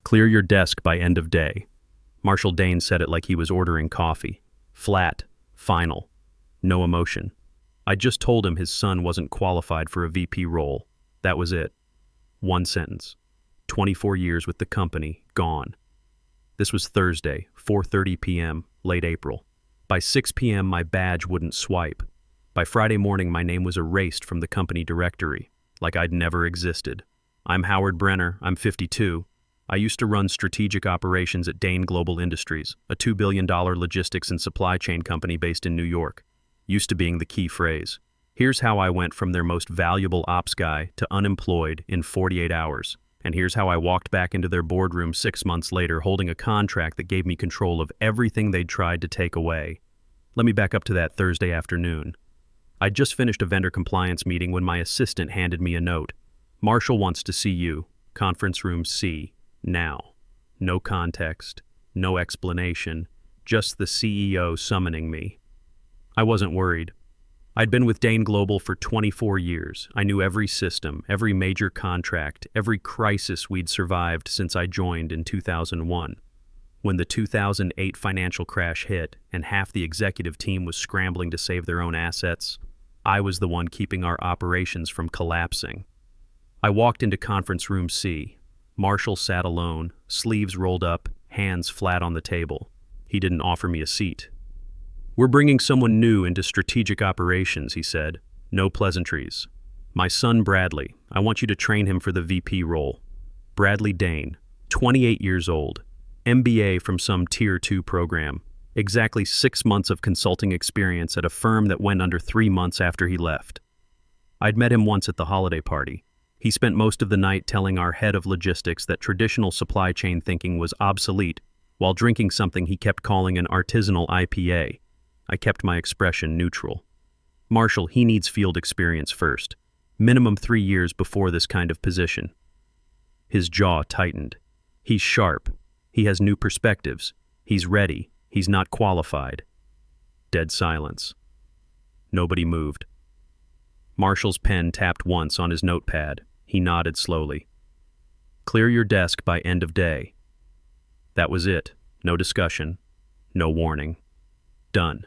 Clear your desk by end of day. Marshall Dane said it like he was ordering coffee. Flat, final, no emotion. I just told him his son wasn't qualified for a VP role. That was it. One sentence. 24 years with the company, gone. This was Thursday, 4:30 p.m., late April. By 6 p.m., my badge wouldn't swipe. By Friday morning, my name was erased from the company directory, like I'd never existed. I'm Howard Brenner, I'm 52. I used to run strategic operations at Dane Global Industries, a $2 billion logistics and supply chain company based in New York. Used to being the key phrase. Here's how I went from their most valuable ops guy to unemployed in 48 hours. And here's how I walked back into their boardroom 6 months later holding a contract that gave me control of everything they'd tried to take away. Let me back up to that Thursday afternoon. I'd just finished a vendor compliance meeting when my assistant handed me a note. Marshall wants to see you. Conference room C. Now. No context. No explanation. Just the CEO summoning me. I wasn't worried. I'd been with Dane Global for 24 years. I knew every system, every major contract, every crisis we'd survived since I joined in 2001. When the 2008 financial crash hit and half the executive team was scrambling to save their own assets, I was the one keeping our operations from collapsing. I walked into conference room C. Marshall sat alone, sleeves rolled up, hands flat on the table. He didn't offer me a seat. We're bringing someone new into strategic operations, he said. No pleasantries. My son Bradley, I want you to train him for the VP role. Bradley Dane, 28 years old, MBA from some Tier 2 program, exactly 6 months of consulting experience at a firm that went under 3 months after he left. I'd met him once at the holiday party. He spent most of the night telling our head of logistics that traditional supply chain thinking was obsolete while drinking something he kept calling an artisanal IPA. I kept my expression neutral. Marshall, he needs field experience first. Minimum 3 years before this kind of position. His jaw tightened. He's sharp. He has new perspectives. He's ready. He's not qualified. Dead silence. Nobody moved. Marshall's pen tapped once on his notepad. He nodded slowly. Clear your desk by end of day. That was it. No discussion. No warning. Done.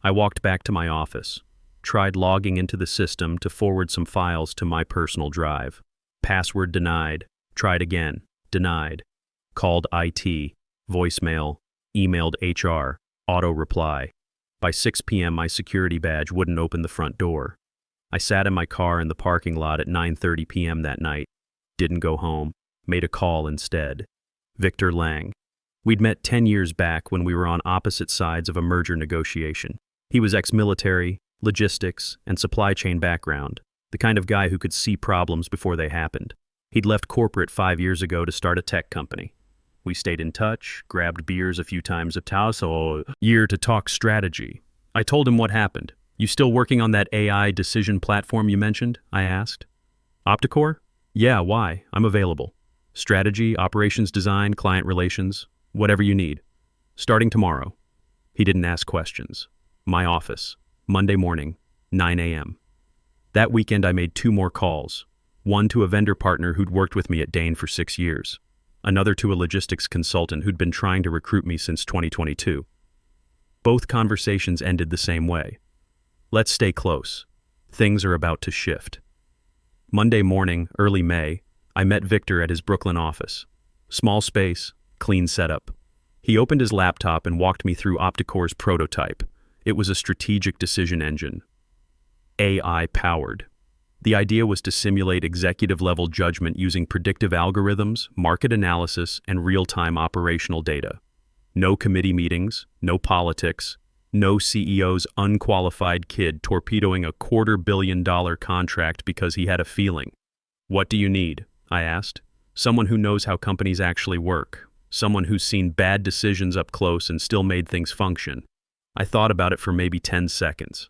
I walked back to my office, tried logging into the system to forward some files to my personal drive. Password denied, tried again, denied. Called IT, voicemail, emailed HR, auto reply. By 6 p.m. my security badge wouldn't open the front door. I sat in my car in the parking lot at 9:30 p.m. that night, didn't go home, made a call instead. Victor Lang. We'd met 10 years back when we were on opposite sides of a merger negotiation. He was ex-military, logistics, and supply chain background, the kind of guy who could see problems before they happened. He'd left corporate 5 years ago to start a tech company. We stayed in touch, grabbed beers a few times a year to talk strategy. I told him what happened. You still working on that AI decision platform you mentioned? I asked. Opticore? Yeah, why? I'm available. Strategy, operations design, client relations, whatever you need. Starting tomorrow. He didn't ask questions. My office, Monday morning, 9 a.m. That weekend I made 2 more calls. One to a vendor partner who'd worked with me at Dane for 6 years. Another to a logistics consultant who'd been trying to recruit me since 2022. Both conversations ended the same way. Let's stay close. Things are about to shift. Monday morning, early May, I met Victor at his Brooklyn office. Small space, clean setup. He opened his laptop and walked me through Opticore's prototype. It was a strategic decision engine. AI-powered. The idea was to simulate executive-level judgment using predictive algorithms, market analysis, and real-time operational data. No committee meetings, no politics, no CEO's unqualified kid torpedoing a $250 million contract because he had a feeling. What do you need? I asked. Someone who knows how companies actually work. Someone who's seen bad decisions up close and still made things function. I thought about it for maybe 10 seconds.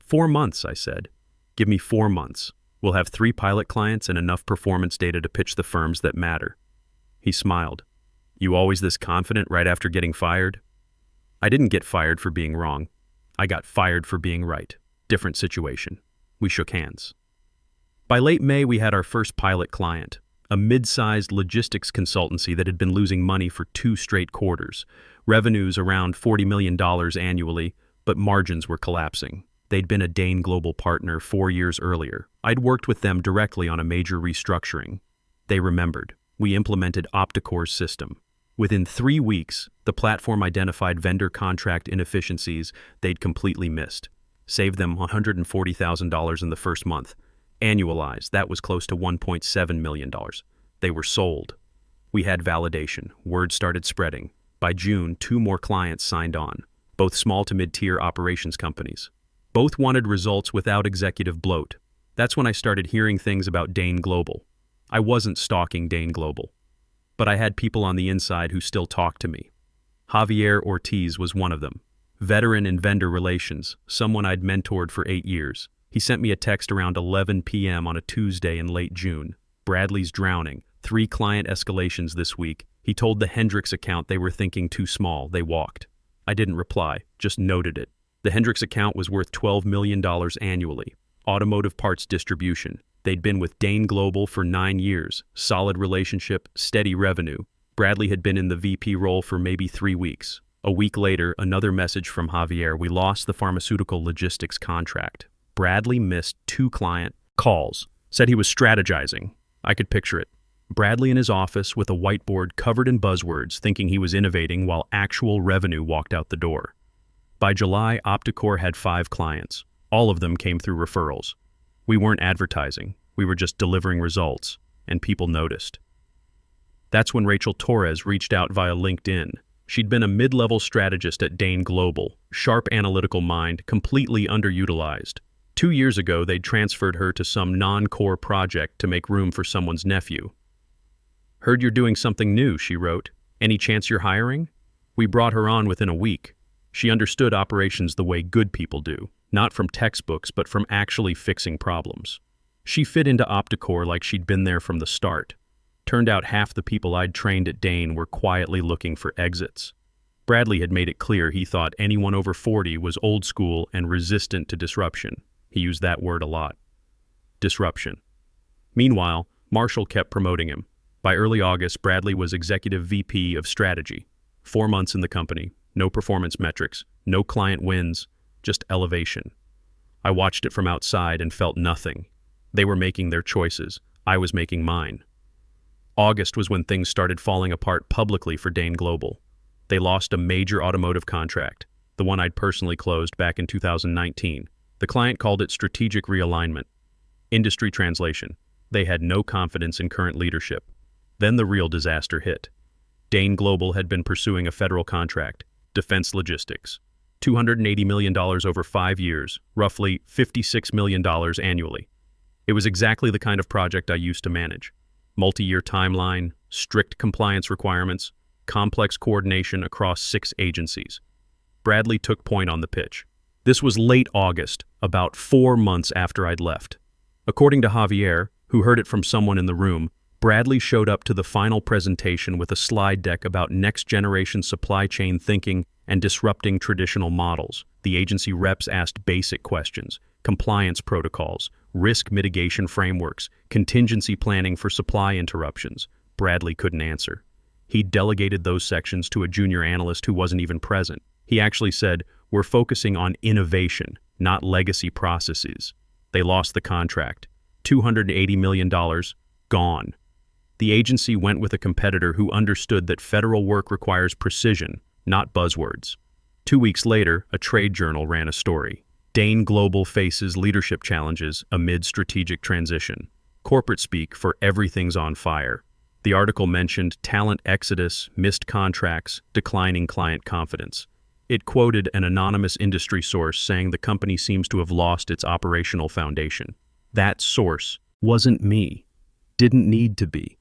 4 months, I said. Give me 4 months. We'll have 3 pilot clients and enough performance data to pitch the firms that matter. He smiled. You always this confident right after getting fired? I didn't get fired for being wrong. I got fired for being right. Different situation. We shook hands. By late May, we had our first pilot client, a mid-sized logistics consultancy that had been losing money for 2 straight quarters. Revenues around $40 million annually, but margins were collapsing. They'd been a Dane Global partner 4 years earlier. I'd worked with them directly on a major restructuring. They remembered. We implemented Opticore's system. Within 3 weeks, the platform identified vendor contract inefficiencies they'd completely missed. Saved them $140,000 in the first month. Annualized, that was close to $1.7 million. They were sold. We had validation. Word started spreading. By June, 2 more clients signed on, both small to mid-tier operations companies. Both wanted results without executive bloat. That's when I started hearing things about Dane Global. I wasn't stalking Dane Global, but I had people on the inside who still talked to me. Javier Ortiz was one of them. Veteran in vendor relations, someone I'd mentored for 8 years. He sent me a text around 11 p.m. on a Tuesday in late June. Bradley's drowning. 3 client escalations this week. He told the Hendricks account they were thinking too small. They walked. I didn't reply, just noted it. The Hendricks account was worth $12 million annually. Automotive parts distribution. They'd been with Dane Global for 9 years. Solid relationship, steady revenue. Bradley had been in the VP role for maybe 3 weeks. A week later, another message from Javier. We lost the pharmaceutical logistics contract. Bradley missed 2 client calls. Said he was strategizing. I could picture it. Bradley in his office with a whiteboard covered in buzzwords, thinking he was innovating while actual revenue walked out the door. By July, Opticore had 5 clients. All of them came through referrals. We weren't advertising. We were just delivering results, and people noticed. That's when Rachel Torres reached out via LinkedIn. She'd been a mid-level strategist at Dane Global, sharp analytical mind, completely underutilized. 2 years ago, they'd transferred her to some non-core project to make room for someone's nephew. "Heard you're doing something new," she wrote. "Any chance you're hiring?" We brought her on within a week. She understood operations the way good people do, not from textbooks, but from actually fixing problems. She fit into Opticore like she'd been there from the start. Turned out half the people I'd trained at Dane were quietly looking for exits. Bradley had made it clear he thought anyone over 40 was old school and resistant to disruption. He used that word a lot. Disruption. Meanwhile, Marshall kept promoting him. By early August, Bradley was Executive VP of Strategy. 4 months in the company, no performance metrics, no client wins, just elevation. I watched it from outside and felt nothing. They were making their choices. I was making mine. August was when things started falling apart publicly for Dane Global. They lost a major automotive contract, the one I'd personally closed back in 2019. The client called it strategic realignment. Industry translation. They had no confidence in current leadership. Then the real disaster hit. Dane Global had been pursuing a federal contract, defense logistics. $280 million over 5 years, roughly $56 million annually. It was exactly the kind of project I used to manage. Multi-year timeline, strict compliance requirements, complex coordination across 6 agencies. Bradley took point on the pitch. This was late August, about 4 months after I'd left. According to Javier, who heard it from someone in the room, Bradley showed up to the final presentation with a slide deck about next-generation supply chain thinking and disrupting traditional models. The agency reps asked basic questions: compliance protocols, risk mitigation frameworks, contingency planning for supply interruptions. Bradley couldn't answer. He delegated those sections to a junior analyst who wasn't even present. He actually said, "We're focusing on innovation, not legacy processes." They lost the contract. $280 million, gone. The agency went with a competitor who understood that federal work requires precision, not buzzwords. 2 weeks later, a trade journal ran a story. Dane Global faces leadership challenges amid strategic transition. Corporate speak for everything's on fire. The article mentioned talent exodus, missed contracts, declining client confidence. It quoted an anonymous industry source saying the company seems to have lost its operational foundation. That source wasn't me. Didn't need to be.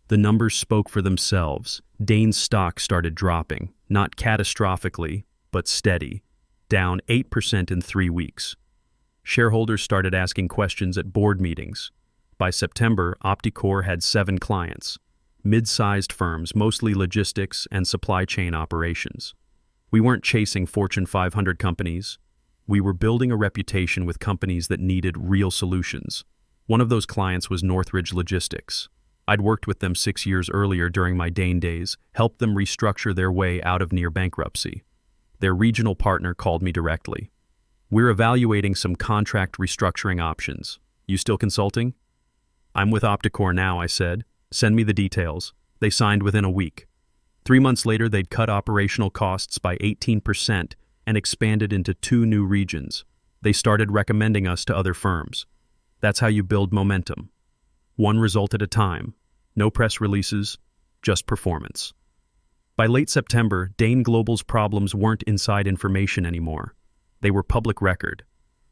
The numbers spoke for themselves. Dane's stock started dropping, not catastrophically, but steady, down 8% in 3 weeks. Shareholders started asking questions at board meetings. By September, Opticore had 7 clients, mid-sized firms, mostly logistics and supply chain operations. We weren't chasing Fortune 500 companies. We were building a reputation with companies that needed real solutions. One of those clients was Northridge Logistics. I'd worked with them 6 years earlier during my Dane days, helped them restructure their way out of near bankruptcy. Their regional partner called me directly. "We're evaluating some contract restructuring options. You still consulting?" "I'm with Opticore now," I said. "Send me the details." They signed within a week. 3 months later, they'd cut operational costs by 18% and expanded into 2 new regions. They started recommending us to other firms. That's how you build momentum. One result at a time. No press releases, just performance. By late September, Dane Global's problems weren't inside information anymore. They were public record.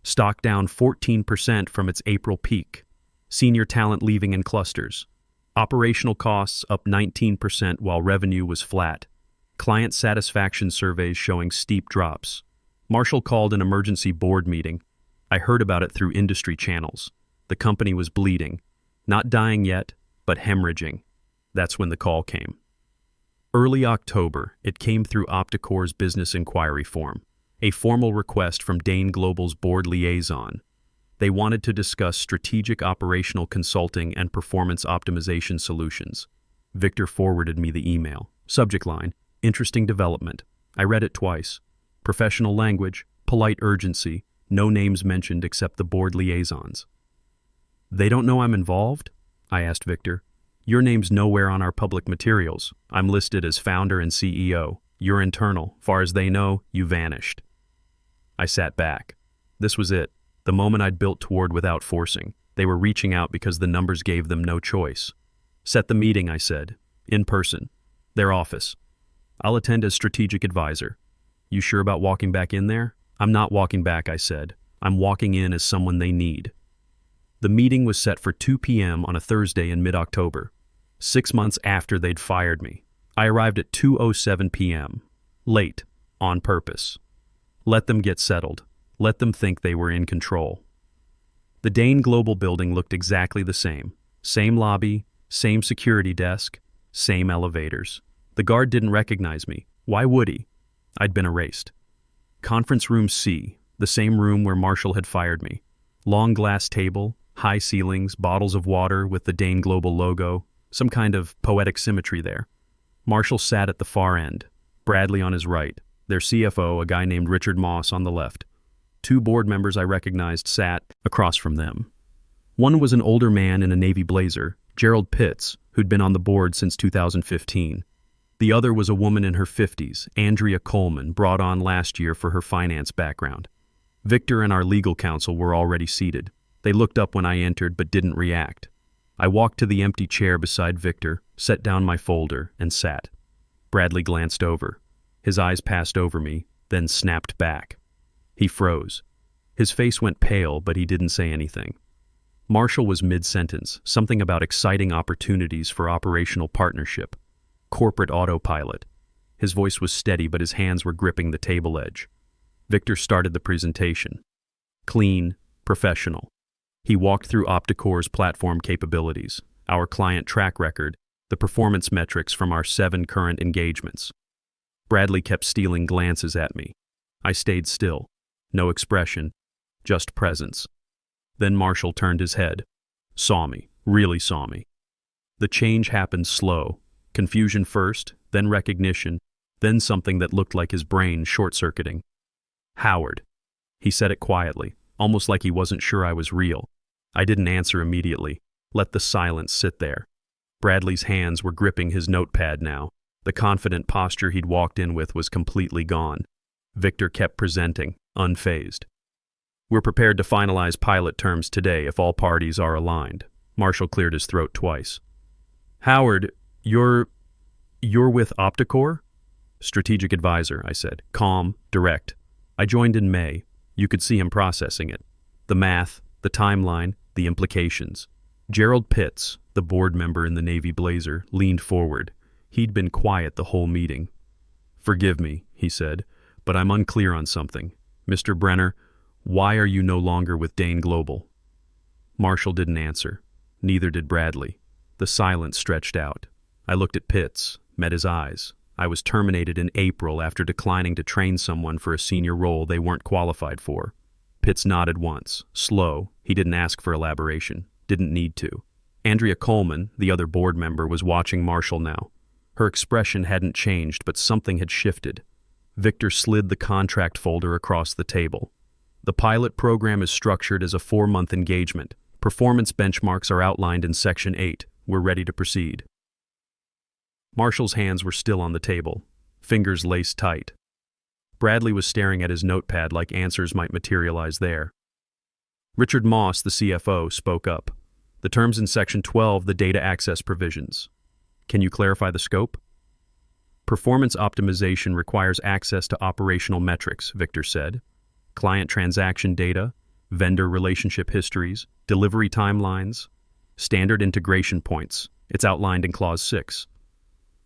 Stock down 14% from its April peak. Senior talent leaving in clusters. Operational costs up 19% while revenue was flat. Client satisfaction surveys showing steep drops. Marshall called an emergency board meeting. I heard about it through industry channels. The company was bleeding. Not dying yet, but hemorrhaging. That's when the call came. Early October, it came through Opticore's business inquiry form, a formal request from Dane Global's board liaison. They wanted to discuss strategic operational consulting and performance optimization solutions. Victor forwarded me the email. Subject line, "Interesting development." I read it twice. Professional language, polite urgency, no names mentioned except the board liaisons. "They don't know I'm involved?" I asked Victor. "Your name's nowhere on our public materials. I'm listed as founder and CEO. You're internal. Far as they know, you vanished." I sat back. This was it. The moment I'd built toward without forcing. They were reaching out because the numbers gave them no choice. "Set the meeting," I said. "In person. Their office. I'll attend as strategic advisor." "You sure about walking back in there?" "I'm not walking back," I said. "I'm walking in as someone they need." The meeting was set for 2 p.m. on a Thursday in mid-October, 6 months after they'd fired me. I arrived at 2:07 p.m. Late, on purpose. Let them get settled. Let them think they were in control. The Dane Global building looked exactly the same. Same lobby, same security desk, same elevators. The guard didn't recognize me. Why would he? I'd been erased. Conference room C, the same room where Marshall had fired me. Long glass table, high ceilings, bottles of water with the Dane Global logo, some kind of poetic symmetry there. Marshall sat at the far end, Bradley on his right, their CFO, a guy named Richard Moss, on the left. 2 board members I recognized sat across from them. One was an older man in a navy blazer, Gerald Pitts, who'd been on the board since 2015. The other was a woman in her 50s, Andrea Coleman, brought on last year for her finance background. Victor and our legal counsel were already seated. They looked up when I entered but didn't react. I walked to the empty chair beside Victor, set down my folder, and sat. Bradley glanced over. His eyes passed over me, then snapped back. He froze. His face went pale, but he didn't say anything. Marshall was mid-sentence, something about exciting opportunities for operational partnership. Corporate autopilot. His voice was steady, but his hands were gripping the table edge. Victor started the presentation. Clean, professional. He walked through Opticore's platform capabilities, our client track record, the performance metrics from our 7 current engagements. Bradley kept stealing glances at me. I stayed still. No expression, just presence. Then Marshall turned his head. Saw me, really saw me. The change happened slow. Confusion first, then recognition, then something that looked like his brain short-circuiting. "Howard." He said it quietly, almost like he wasn't sure I was real. I didn't answer immediately. Let the silence sit there. Bradley's hands were gripping his notepad now. The confident posture he'd walked in with was completely gone. Victor kept presenting, unfazed. "We're prepared to finalize pilot terms today if all parties are aligned." Marshall cleared his throat twice. "Howard, you're with Opticore?" "Strategic advisor," I said. Calm, direct. "I joined in May. You could see him processing it. The math, the timeline, the implications." Gerald Pitts, the board member in the navy blazer, leaned forward. He'd been quiet the whole meeting. "Forgive me," he said, "but I'm unclear on something. Mr. Brenner, why are you no longer with Dane Global?" Marshall didn't answer. Neither did Bradley. The silence stretched out. I looked at Pitts, met his eyes. I was terminated in April after declining to train someone for a senior role they weren't qualified for. Pitts nodded once, slow. He didn't ask for elaboration. Didn't need to. Andrea Coleman, the other board member, was watching Marshall now. Her expression hadn't changed, but something had shifted. Victor slid the contract folder across the table. The pilot program is structured as a 4-month engagement. Performance benchmarks are outlined in Section 8. We're ready to proceed. Marshall's hands were still on the table, fingers laced tight. Bradley was staring at his notepad like answers might materialize there. Richard Moss, the CFO, spoke up. The terms in Section 12, the data access provisions. Can you clarify the scope? Performance optimization requires access to operational metrics, Victor said. Client transaction data, vendor relationship histories, delivery timelines, standard integration points. It's outlined in Clause 6.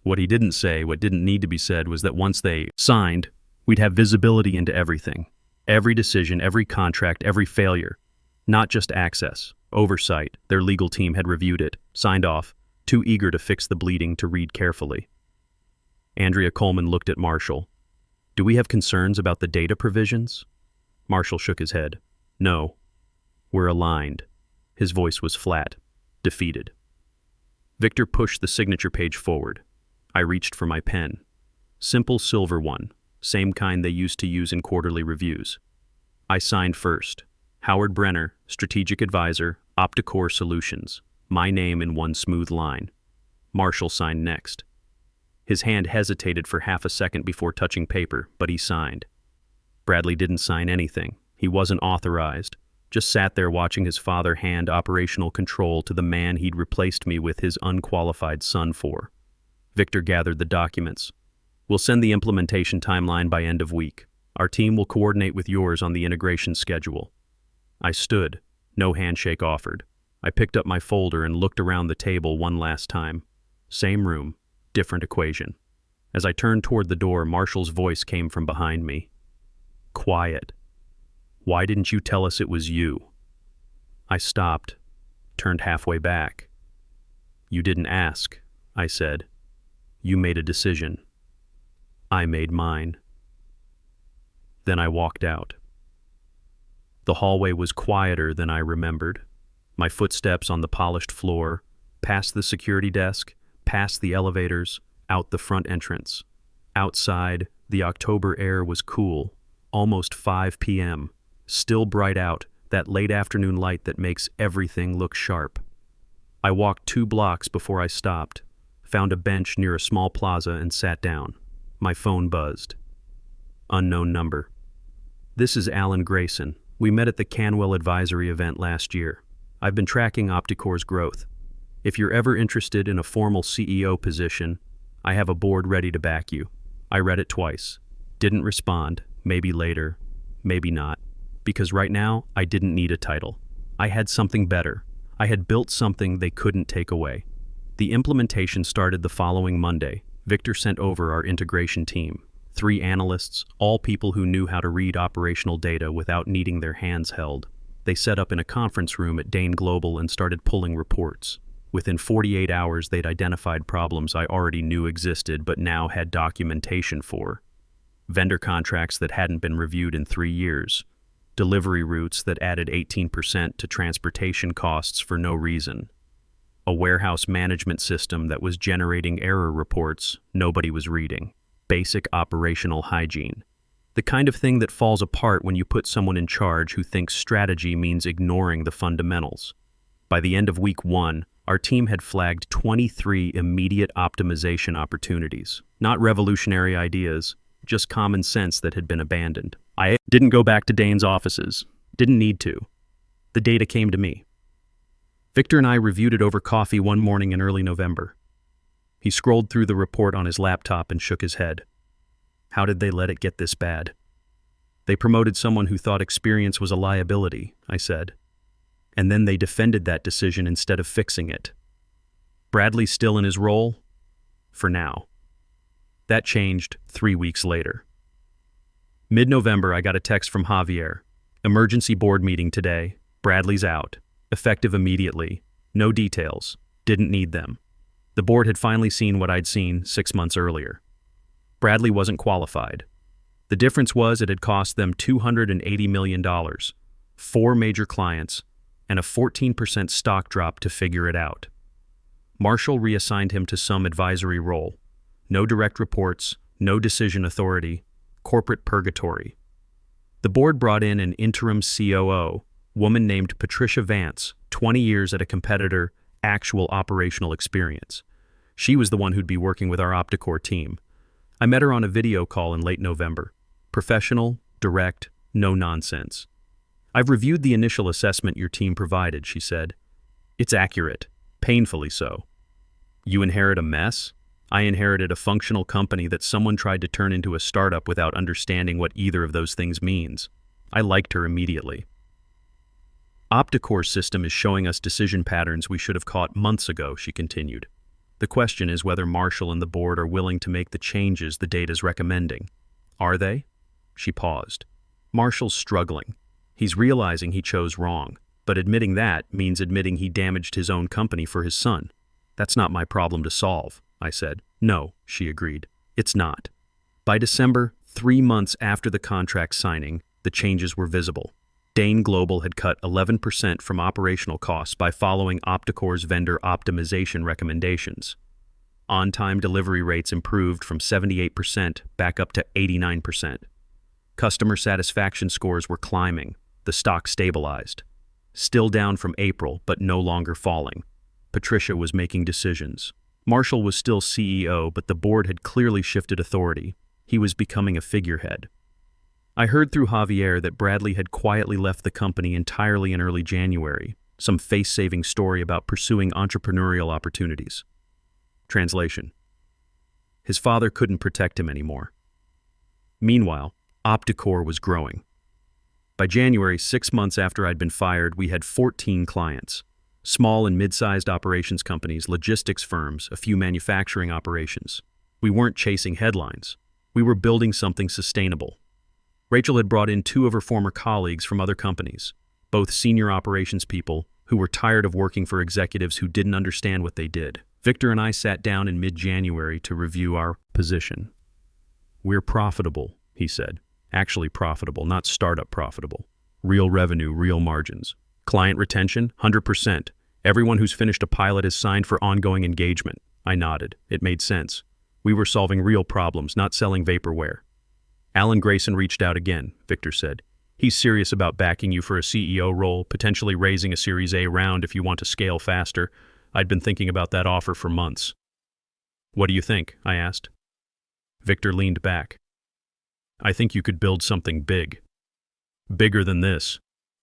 What he didn't say, what didn't need to be said, was that once they signed, we'd have visibility into everything. Every decision, every contract, every failure. Not just access, oversight. Their legal team had reviewed it, signed off, too eager to fix the bleeding to read carefully. Andrea Coleman looked at Marshall. Do we have concerns about the data provisions? Marshall shook his head. No. We're aligned. His voice was flat, defeated. Victor pushed the signature page forward. I reached for my pen. Simple silver one, same kind they used to use in quarterly reviews. I signed first. Howard Brenner, Strategic Advisor, Opticore Solutions. My name in one smooth line. Marshall signed next. His hand hesitated for half a second before touching paper, but he signed. Bradley didn't sign anything. He wasn't authorized. Just sat there watching his father hand operational control to the man he'd replaced me with his unqualified son for. Victor gathered the documents. We'll send the implementation timeline by end of week. Our team will coordinate with yours on the integration schedule. I stood. No handshake offered. I picked up my folder and looked around the table one last time. Same room, different equation. As I turned toward the door, Marshall's voice came from behind me. Quiet. Why didn't you tell us it was you? I stopped, turned halfway back. You didn't ask, I said. You made a decision. I made mine. Then I walked out. The hallway was quieter than I remembered. My footsteps on the polished floor, past the security desk, past the elevators, out the front entrance. Outside, the October air was cool, almost 5 p.m., still bright out, that late afternoon light that makes everything look sharp. I walked 2 blocks before I stopped, found a bench near a small plaza and sat down. My phone buzzed. Unknown number. This is Alan Grayson. We met at the Canwell Advisory event last year. I've been tracking Opticore's growth. If you're ever interested in a formal CEO position, I have a board ready to back you. I read it twice. Didn't respond. Maybe later. Maybe not. Because right now, I didn't need a title. I had something better. I had built something they couldn't take away. The implementation started the following Monday. Victor sent over our integration team. 3 analysts, all people who knew how to read operational data without needing their hands held. They set up in a conference room at Dane Global and started pulling reports. Within 48 hours, they'd identified problems I already knew existed but now had documentation for. Vendor contracts that hadn't been reviewed in 3 years. Delivery routes that added 18% to transportation costs for no reason. A warehouse management system that was generating error reports nobody was reading. Basic operational hygiene. The kind of thing that falls apart when you put someone in charge who thinks strategy means ignoring the fundamentals. By the end of week 1, our team had flagged 23 immediate optimization opportunities. Not revolutionary ideas, just common sense that had been abandoned. I didn't go back to Dane's offices. Didn't need to. The data came to me. Victor and I reviewed it over coffee one morning in early November. He scrolled through the report on his laptop and shook his head. How did they let it get this bad? They promoted someone who thought experience was a liability, I said. And then they defended that decision instead of fixing it. Bradley's still in his role? For now. That changed 3 weeks later. Mid-November, I got a text from Javier. Emergency board meeting today. Bradley's out. Effective immediately. No details. Didn't need them. The board had finally seen what I'd seen 6 months earlier. Bradley wasn't qualified. The difference was it had cost them $280 million, 4 major clients, and a 14% stock drop to figure it out. Marshall reassigned him to some advisory role. No direct reports, no decision authority, corporate purgatory. The board brought in an interim COO, woman named Patricia Vance, 20 years at a competitor, actual operational experience. She was the one who'd be working with our Opticore team. I met her on a video call in late November. Professional, direct, no nonsense. "I've reviewed the initial assessment your team provided," she said. "It's accurate, painfully so." "You inherit a mess?" "I inherited a functional company that someone tried to turn into a startup without understanding what either of those things means." I liked her immediately. "Opticore's system is showing us decision patterns we should have caught months ago," she continued. "The question is whether Marshall and the board are willing to make the changes the data's recommending." "Are they?" She paused. "Marshall's struggling. He's realizing he chose wrong, but admitting that means admitting he damaged his own company for his son. That's not my problem to solve," I said. "No," she agreed. "It's not." By December, 3 months after the contract signing, the changes were visible. Dane Global had cut 11% from operational costs by following Opticore's vendor optimization recommendations. On-time delivery rates improved from 78% back up to 89%. Customer satisfaction scores were climbing. The stock stabilized. Still down from April, but no longer falling. Patricia was making decisions. Marshall was still CEO, but the board had clearly shifted authority. He was becoming a figurehead. I heard through Javier that Bradley had quietly left the company entirely in early January, some face-saving story about pursuing entrepreneurial opportunities. Translation: his father couldn't protect him anymore. Meanwhile, Opticore was growing. By January, 6 months after I'd been fired, we had 14 clients. Small and mid-sized operations companies, logistics firms, a few manufacturing operations. We weren't chasing headlines. We were building something sustainable. Rachel had brought in 2 of her former colleagues from other companies, both senior operations people who were tired of working for executives who didn't understand what they did. Victor and I sat down in mid-January to review our position. "We're profitable," he said. "Actually profitable, not startup profitable. Real revenue, real margins. Client retention, 100%. Everyone who's finished a pilot is signed for ongoing engagement." I nodded. It made sense. We were solving real problems, not selling vaporware. "Alan Grayson reached out again," Victor said. "He's serious about backing you for a CEO role, potentially raising a Series A round if you want to scale faster. I'd been thinking about that offer for months." "What do you think?" I asked. Victor leaned back. "I think you could build something big. Bigger than this.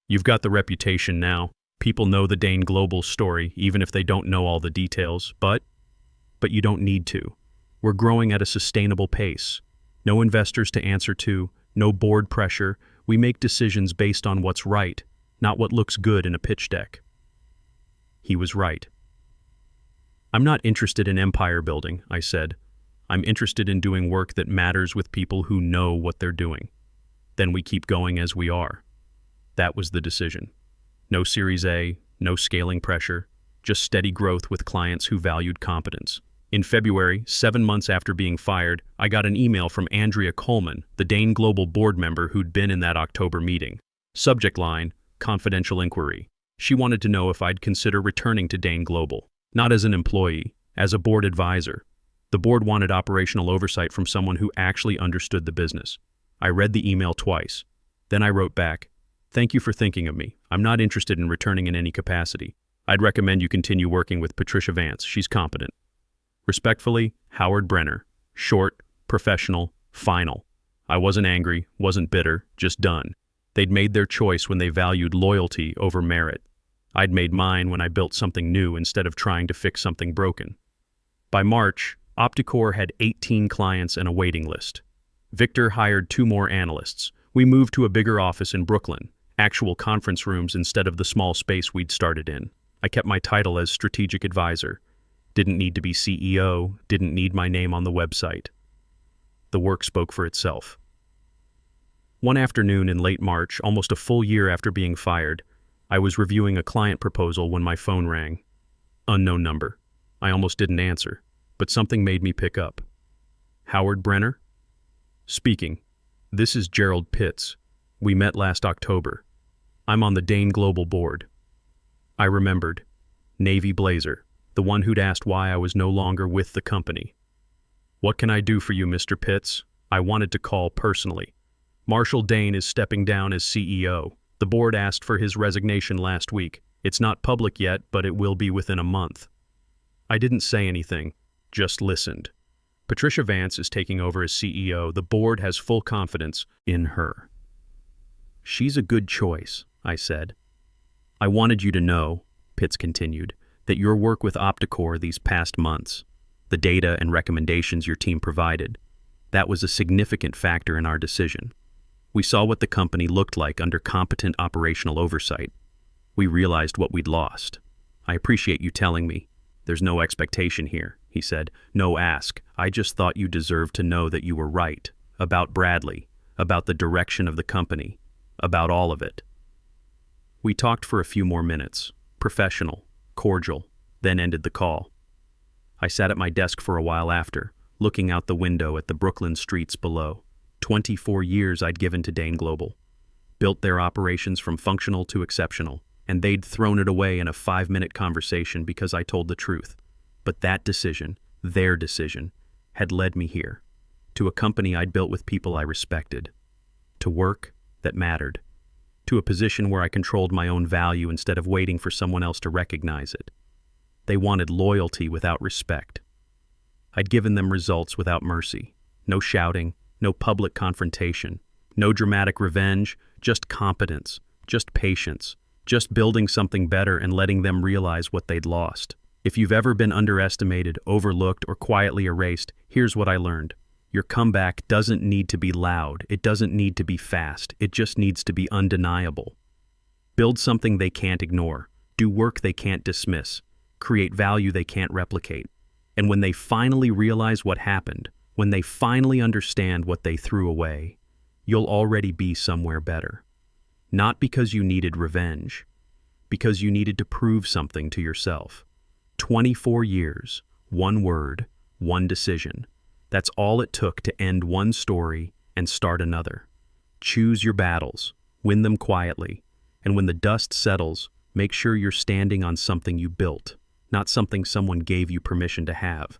You've got the reputation now. People know the Dane Global story, even if they don't know all the details, but you don't need to. We're growing at a sustainable pace. No investors to answer to, no board pressure. We make decisions based on what's right, not what looks good in a pitch deck." He was right. "I'm not interested in empire building," I said. "I'm interested in doing work that matters with people who know what they're doing. Then we keep going as we are." That was the decision. No Series A, no scaling pressure, just steady growth with clients who valued competence. In February, 7 months after being fired, I got an email from Andrea Coleman, the Dane Global board member who'd been in that October meeting. Subject line, confidential inquiry. She wanted to know if I'd consider returning to Dane Global. Not as an employee, as a board advisor. The board wanted operational oversight from someone who actually understood the business. I read the email twice. Then I wrote back, "Thank you for thinking of me. I'm not interested in returning in any capacity. I'd recommend you continue working with Patricia Vance. She's competent. Respectfully, Howard Brenner. Short, professional, final." I wasn't angry, wasn't bitter, just done. They'd made their choice when they valued loyalty over merit. I'd made mine when I built something new instead of trying to fix something broken. By March, Opticore had 18 clients and a waiting list. Victor hired 2 more analysts. We moved to a bigger office in Brooklyn, actual conference rooms instead of the small space we'd started in. I kept my title as strategic advisor. Didn't need to be CEO, didn't need my name on the website. The work spoke for itself. One afternoon in late March, almost a full year after being fired, I was reviewing a client proposal when my phone rang. Unknown number. I almost didn't answer, but something made me pick up. "Howard Brenner?" "Speaking. This is Gerald Pitts. We met last October. I'm on the Dane Global board." I remembered. Navy blazer, the one who'd asked why I was no longer with the company. "What can I do for you, Mr. Pitts?" I wanted to call personally. "Marshall Dane is stepping down as CEO. The board asked for his resignation last week. It's not public yet, but it will be within a month." I didn't say anything, just listened. Patricia Vance is taking over as CEO. The board has full confidence in her. "She's a good choice," I said. "I wanted you to know," Pitts continued, "that your work with Opticore these past months, the data and recommendations your team provided, that was a significant factor in our decision. We saw what the company looked like under competent operational oversight. We realized what we'd lost. I appreciate you telling me. There's no expectation here," he said. "No ask. I just thought you deserved to know that you were right. About Bradley, about the direction of the company, about all of it." We talked for a few more minutes, professional, cordial, then ended the call. I sat at my desk for a while after, looking out the window at the Brooklyn streets below. 24 years I'd given to Dane Global. Built their operations from functional to exceptional, and they'd thrown it away in a 5-minute conversation because I told the truth. But that decision, their decision, had led me here, to a company I'd built with people I respected, to work that mattered, to a position where I controlled my own value instead of waiting for someone else to recognize it. They wanted loyalty without respect. I'd given them results without mercy. No shouting, no public confrontation, no dramatic revenge, just competence, just patience, just building something better and letting them realize what they'd lost. If you've ever been underestimated, overlooked, or quietly erased, here's what I learned. Your comeback doesn't need to be loud. It doesn't need to be fast. It just needs to be undeniable. Build something they can't ignore. Do work they can't dismiss. Create value they can't replicate. And when they finally realize what happened, when they finally understand what they threw away, you'll already be somewhere better. Not because you needed revenge, because you needed to prove something to yourself. 24 years, one word, one decision. That's all it took to end one story and start another. Choose your battles, win them quietly, and when the dust settles, make sure you're standing on something you built, not something someone gave you permission to have.